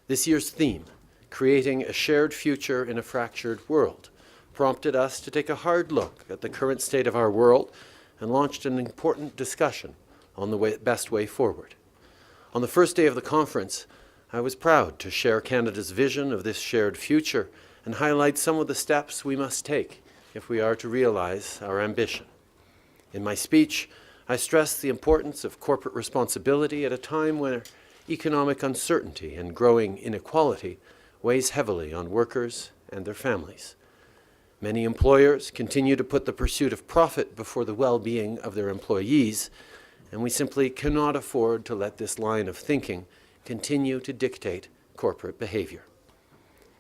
This year's theme, Creating a Shared Future in a Fractured World, prompted us to take a hard look at the current state of our world and launched an important discussion on the best way forward. On the first day of the conference, I was proud to share Canada's vision of this shared future and highlight some of the steps we must take if we are to realize our ambition. In my speech, I stressed the importance of corporate responsibility at a time when economic uncertainty and growing inequality weighs heavily on workers and their families. Many employers continue to put the pursuit of profit before the well-being of their employees, and we simply cannot afford to let this line of thinking continue to dictate corporate behavior.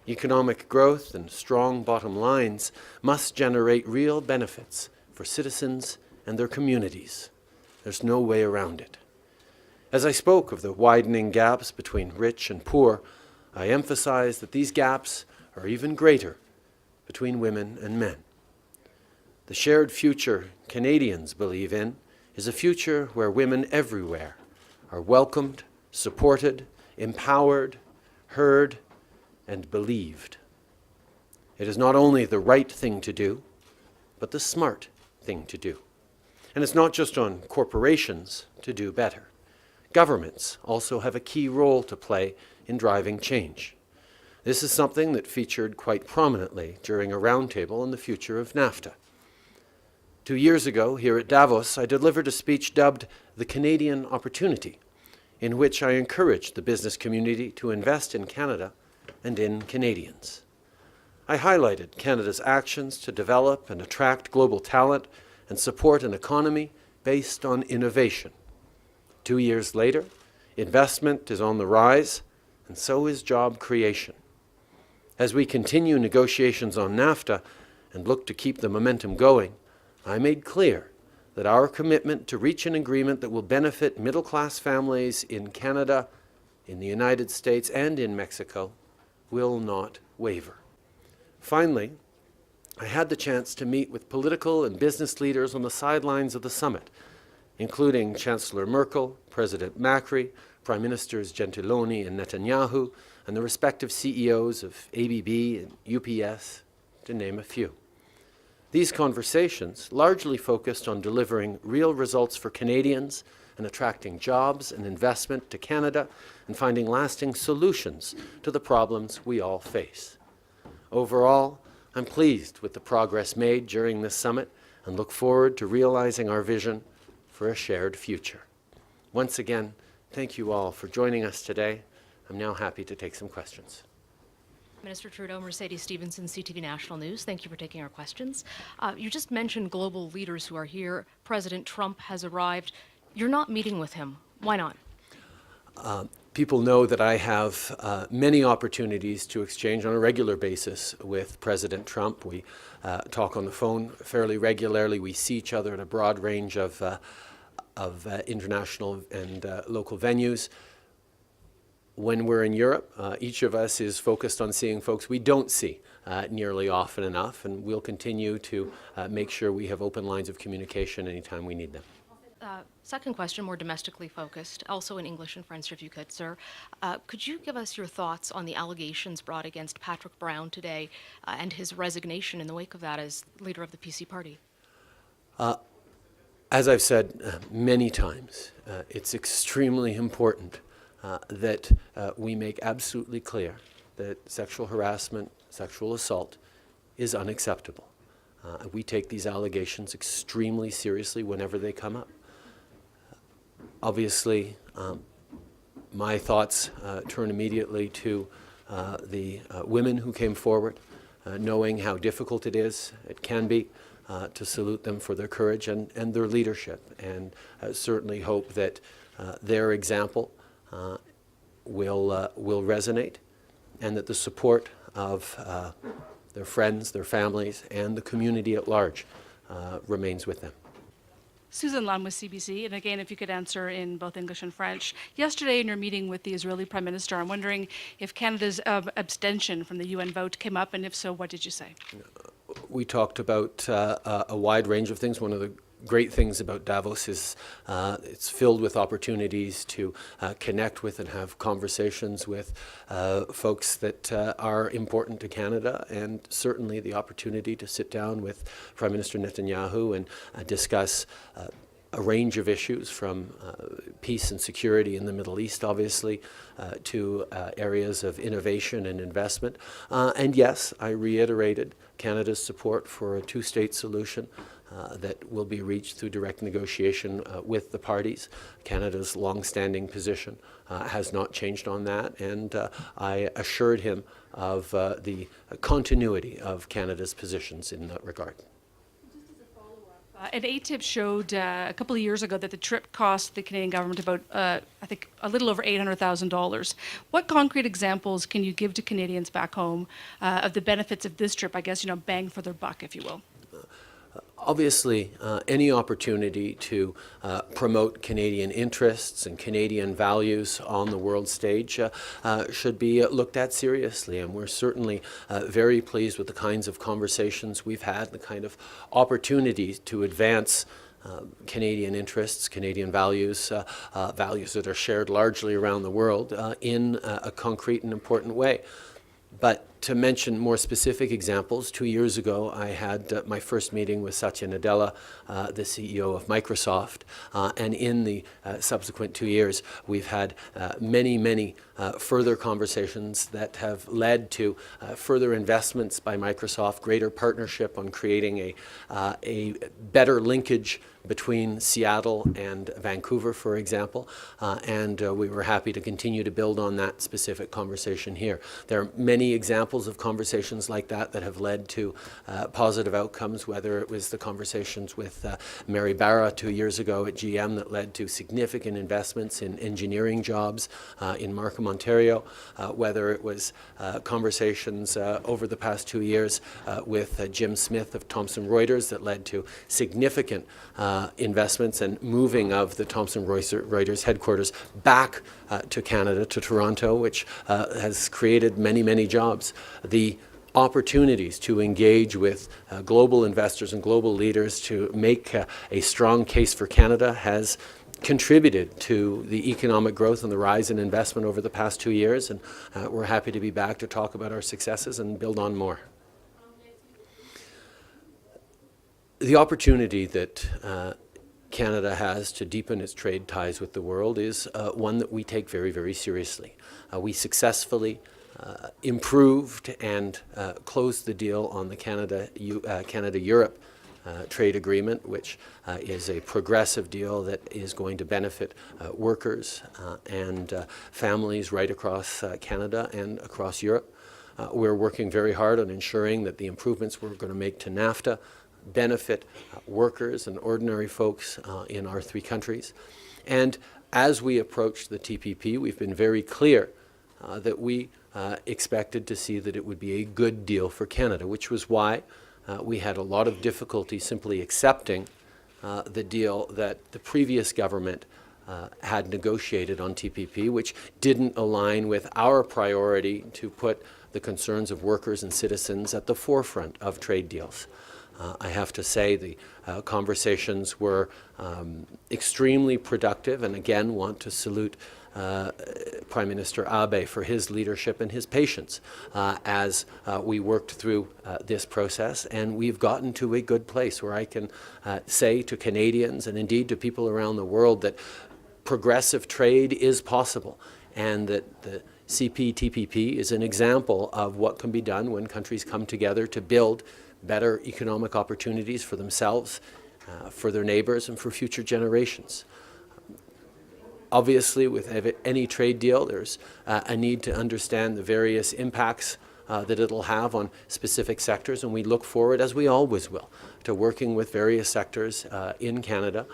Economic growth and strong bottom lines must generate real benefits for citizens and their communities. There's no way around it. As I spoke of the widening gaps between rich and poor, I emphasized that these gaps are even greater between women and men. The shared future Canadians believe in is a future where women everywhere are welcomed, supported, empowered, heard, and believed. It is not only the right thing to do, but the smart thing to do. And it's not just on corporations to do better. Governments also have a key role to play in driving change. This is something that featured quite prominently during a roundtable on the future of NAFTA. 2 years ago, here at Davos, I delivered a speech dubbed The Canadian Opportunity, in which I encouraged the business community to invest in Canada and in Canadians. I highlighted Canada's actions to develop and attract global talent and support an economy based on innovation. 2 years later, investment is on the rise, and so is job creation. As we continue negotiations on NAFTA and look to keep the momentum going, I made clear that our commitment to reach an agreement that will benefit middle-class families in Canada, in the United States, and in Mexico will not waver. Finally, I had the chance to meet with political and business leaders on the sidelines of the summit, including Chancellor Merkel, President Macri, Prime Ministers Gentiloni and Netanyahu, and the respective CEOs of ABB and UPS, to name a few. These conversations largely focused on delivering real results for Canadians and attracting jobs and investment to Canada and finding lasting solutions to the problems we all face. Overall, I'm pleased with the progress made during this summit and look forward to realizing our vision for a shared future. Once again, thank you all for joining us today. I'm now happy to take some questions. Minister Trudeau, Mercedes Stevenson, CTV National News. Thank you for taking our questions. You just mentioned global leaders who are here. President Trump has arrived. You're not meeting with him. Why not? People know that I have many opportunities to exchange on a regular basis with President Trump. We talk on the phone fairly regularly. We see each other at a broad range of international and local venues. When we're in Europe, each of us is focused on seeing folks we don't see nearly often enough, and we'll continue to make sure we have open lines of communication anytime we need them. Second question, more domestically focused, also in English and French if you could, sir. Could you give us your thoughts on the allegations brought against Patrick Brown today and his resignation in the wake of that as leader of the PC party? As I've said many times, it's extremely important that we make absolutely clear that sexual harassment, sexual assault is unacceptable. We take these allegations extremely seriously whenever they come up. Obviously, my thoughts turn immediately to the women who came forward, knowing how difficult it can be, to salute them for their courage and their leadership, and certainly hope that their example will resonate, and that the support of their friends, their families, and the community at large remains with them. Susan Lam with CBC, and again, if you could answer in both English and French. Yesterday in your meeting with the Israeli Prime Minister, I'm wondering if Canada's abstention from the UN vote came up, and if so, what did you say? We talked about a wide range of things. One of the great things about Davos is it's filled with opportunities to connect with and have conversations with folks that are important to Canada, and certainly the opportunity to sit down with Prime Minister Netanyahu and discuss a range of issues from peace and security in the Middle East, obviously, to areas of innovation and investment. And yes, I reiterated Canada's support for a two-state solution that will be reached through direct negotiation with the parties. Canada's long-standing position has not changed on that, and I assured him of the continuity of Canada's positions in that regard. An ATIP showed a couple of years ago that the trip cost the Canadian government about, I think, a little over $800,000. What concrete examples can you give to Canadians back home of the benefits of this trip, I guess, bang for their buck, if you will? Obviously, any opportunity to promote Canadian interests and Canadian values on the world stage should be looked at seriously. And we're certainly very pleased with the kinds of conversations we've had, the kind of opportunities to advance Canadian interests, Canadian values, values that are shared largely around the world in a concrete and important way. But to mention more specific examples, 2 years ago I had my first meeting with Satya Nadella, the CEO of Microsoft, and in the subsequent 2 years we've had many further conversations that have led to further investments by Microsoft, greater partnership on creating a better linkage between Seattle and Vancouver, for example, and we were happy to continue to build on that specific conversation here. There are many examples of conversations like that that have led to positive outcomes, whether it was the conversations with Mary Barra 2 years ago at GM that led to significant investments in engineering jobs in Markham, Ontario, whether it was conversations over the past 2 years with Jim Smith of Thomson Reuters that led to significant investments and moving of the Thomson Reuters headquarters back to Canada, to Toronto, which has created many jobs. The opportunities to engage with global investors and global leaders to make a strong case for Canada has contributed to the economic growth and the rise in investment over the past 2 years, and we're happy to be back to talk about our successes and build on more. The opportunity that Canada has to deepen its trade ties with the world is one that we take very seriously. We successfully improved and closed the deal on the Canada-Europe trade agreement, which is a progressive deal that is going to benefit workers and families right across Canada and across Europe. We're working very hard on ensuring that the improvements we're going to make to NAFTA benefit workers and ordinary folks in our three countries. And as we approach the TPP, we've been very clear that we expected to see that it would be a good deal for Canada, which was why we had a lot of difficulty simply accepting the deal that the previous government had negotiated on TPP, which didn't align with our priority to put the concerns of workers and citizens at the forefront of trade deals. I have to say the conversations were extremely productive, and again want to salute Prime Minister Abe for his leadership and his patience as we worked through this process, and we've gotten to a good place where I can say to Canadians and indeed to people around the world that progressive trade is possible, and that the CPTPP is an example of what can be done when countries come together to build better economic opportunities for themselves, for their neighbors, and for future generations. Obviously, with any trade deal, there's a need to understand the various impacts that it'll have on specific sectors, and we look forward, as we always will, to working with various sectors in Canada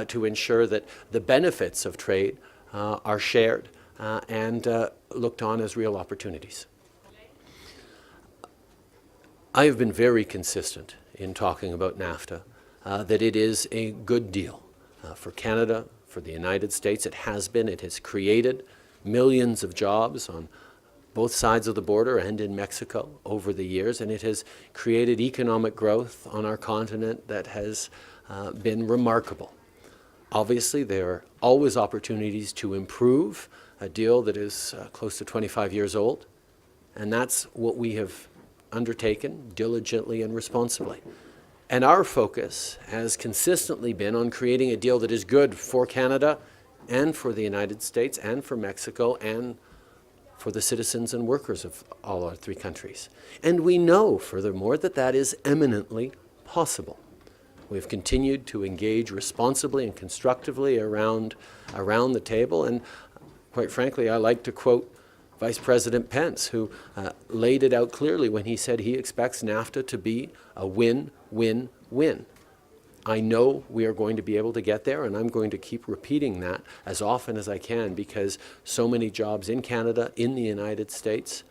to ensure that the benefits of trade are shared and looked on as real opportunities. I have been very consistent in talking about NAFTA, that it is a good deal for Canada, for the United States. It has been. It has created millions of jobs on both sides of the border and in Mexico over the years, and it has created economic growth on our continent that has been remarkable. Obviously, there are always opportunities to improve a deal that is close to 25 years old, and that's what we have undertaken diligently and responsibly. And our focus has consistently been on creating a deal that is good for Canada and for the United States and for Mexico and for the citizens and workers of all our three countries. And we know, furthermore, that that is eminently possible. We've continued to engage responsibly and constructively around the table, and quite frankly, I like to quote Vice President Pence, who laid it out clearly when he said he expects NAFTA to be a win-win-win. I know we are going to be able to get there, and I'm going to keep repeating that as often as I can, because so many jobs in Canada, in the United States,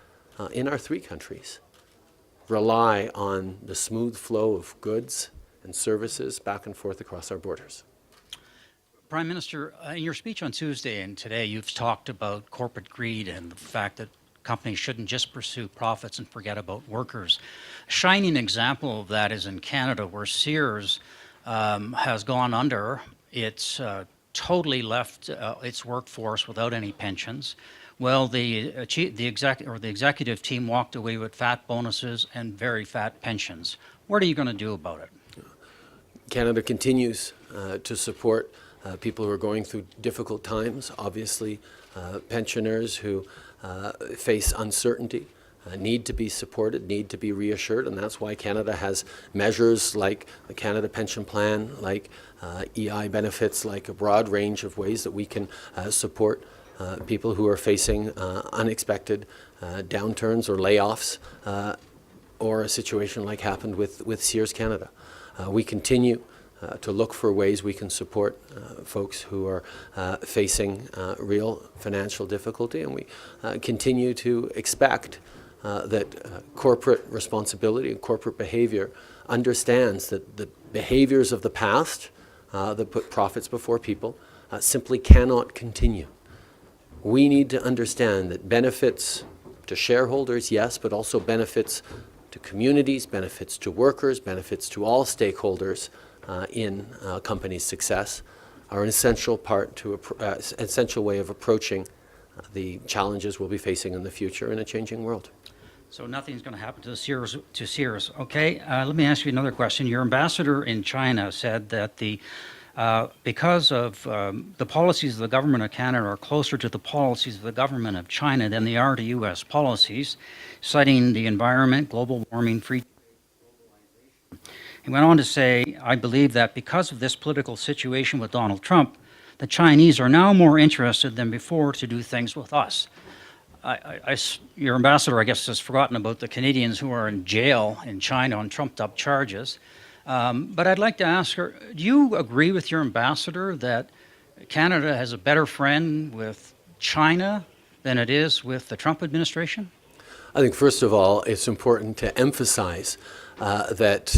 in our three countries, rely on the smooth flow of goods and services back and forth across our borders. Prime Minister, in your speech on Tuesday and today, you've talked about corporate greed and the fact that companies shouldn't just pursue profits and forget about workers. A shining example of that is in Canada, where Sears has gone under. It's totally left its workforce without any pensions. Well, the executive team walked away with fat bonuses and very fat pensions. What are you going to do about it? Canada continues to support people who are going through difficult times. Obviously, pensioners who face uncertainty need to be supported, need to be reassured, and that's why Canada has measures like the Canada Pension Plan, like EI benefits, like a broad range of ways that we can support people who are facing unexpected downturns or layoffs, or a situation like happened with Sears Canada. We continue to look for ways we can support folks who are facing real financial difficulty, and we continue to expect that corporate responsibility and corporate behavior understands that the behaviors of the past that put profits before people simply cannot continue. We need to understand that benefits to shareholders, yes, but also benefits to communities, benefits to workers, benefits to all stakeholders in a company's success are an essential part to essential way of approaching the challenges we'll be facing in the future in a changing world. So nothing's going to happen to Sears. Okay, let me ask you another question. Your ambassador in China said that because of the policies of the government of Canada are closer to the policies of the government of China than they are to U.S. policies, citing the environment, global warming, free. He went on to say, I believe that because of this political situation with Donald Trump, the Chinese are now more interested than before to do things with us. Your ambassador, I guess, has forgotten about the Canadians who are in jail in China on trumped-up charges. But I'd like to ask her, do you agree with your ambassador that Canada has a better friend with China than it is with the Trump administration? I think, first of all, it's important to emphasize that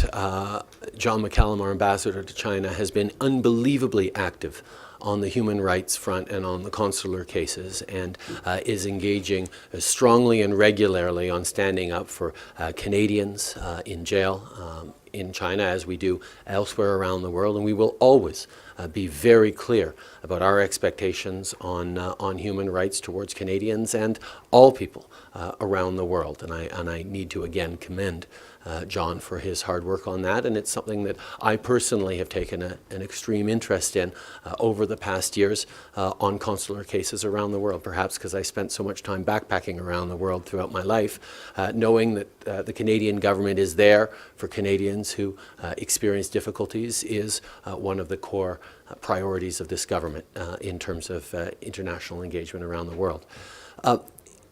John McCallum, our ambassador to China, has been unbelievably active on the human rights front and on the consular cases, and is engaging strongly and regularly on standing up for Canadians in jail in China, as we do elsewhere around the world. And we will always be very clear about our expectations on human rights towards Canadians and all people around the world. And I need to again commend John for his hard work on that, and it's something that I personally have taken an extreme interest in over the past years on consular cases around the world, perhaps because I spent so much time backpacking around the world throughout my life, knowing that the Canadian government is there for Canadians who experience difficulties is one of the core priorities of this government in terms of international engagement around the world.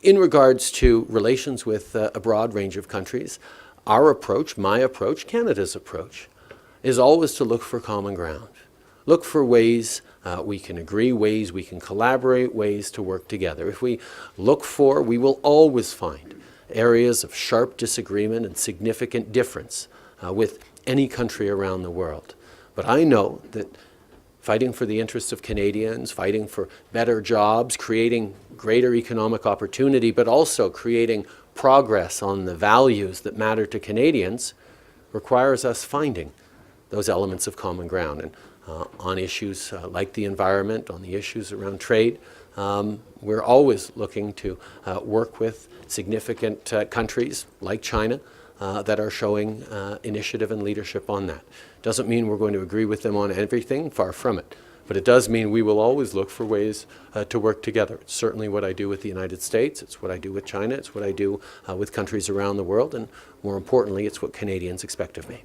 In regards to relations with a broad range of countries, our approach, my approach, Canada's approach, is always to look for common ground. Look for ways we can agree, ways we can collaborate, ways to work together. If we look for, we will always find areas of sharp disagreement and significant difference with any country around the world. But I know that fighting for the interests of Canadians, fighting for better jobs, creating greater economic opportunity, but also creating progress on the values that matter to Canadians requires us finding those elements of common ground. And on issues like the environment, on the issues around trade, we're always looking to work with significant countries like China that are showing initiative and leadership on that. Doesn't mean we're going to agree with them on everything, far from it. But it does mean we will always look for ways to work together. It's certainly what I do with the United States. It's what I do with China. It's what I do with countries around the world. And more importantly, it's what Canadians expect of me.